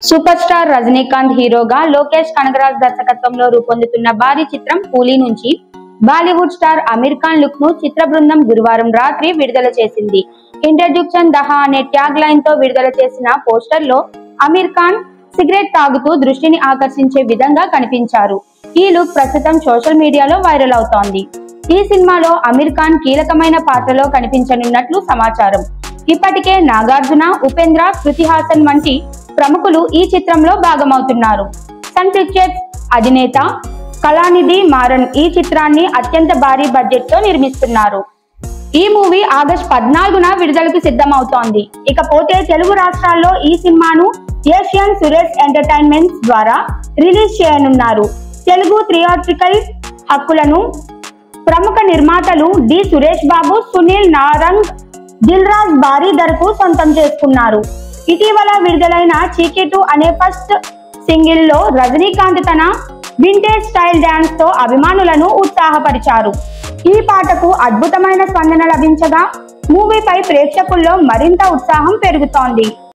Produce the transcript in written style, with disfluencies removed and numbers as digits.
Super star Rajinikanth హీరోగా లోకేష్ కనగరాజ్ దర్శకత్వంలో రూపొందుతున్న భారీ చిత్రం కూలీ నుంచి బాలీవుడ్ స్టార్ అమీర్ ఖాన్ లుక్ ను చిత్ర బృందం గురువారం రాత్రి విడుదల చేసింది. ఇంట్రడ్యూక్షన్ దహా అనే ట్యాగ్ లైన్ తో విడుదల చేసిన పోస్టర్ లో అమీర్ ఖాన్ సిగరెట్ తాగుతూ దృష్టిని ఆకర్షించే విధంగా కనిపించారు. ఈ లుక్ ప్రస్తుతం సోషల్ మీడియాలో వైరల్ అవుతోంది. ఈ సినిమాలో అమీర్ ఖాన్ కీలకమైన పాత్రలో కనిపించనున్నట్లు సమాచారం. ఇప్పటికే నాగార్జున, ఉపేంద్ర, కృతి హాసన్ వంటి ప్రముఖులు ఈ చిత్రంలో భాగమవుతున్నారు. సన్ పిక్చర్స్ అధినేత కళానిధి మారన్ ఈ చిత్రాన్ని అత్యంత భారీ బడ్జెట్ తో నిర్మిస్తున్నారు. ఈ మూవీ ఆగస్టు 14న విడుదలకు సిద్ధమవుతోంది. ఇకపోతే తెలుగు రాష్ట్రాల్లో ఈ సినిమాను ఏషియన్ సురేష్ ఎంటర్టైన్మెంట్స్ ద్వారా రిలీజ్ చేయనున్నారు. తెలుగు థియేట్రికల్ హక్కులను ప్రముఖ నిర్మాతలు డి సురేష్ బాబు, సునీల్ నారంగ్, దిల్ రాజు భారీ ధరకు సొంతం చేసుకున్నారు. ఇటీవల విడుదలైన చీకీ2 అనే ఫస్ట్ సింగిల్ లో రజనీకాంత్ తన వింటేజ్ స్టైల్ డాన్స్ తో అభిమానులను ఉత్సాహపరిచారు. ఈ పాటకు అద్భుతమైన స్పందన లభించగా మూవీపై ప్రేక్షకుల్లో మరింత ఉత్సాహం పెరుగుతోంది.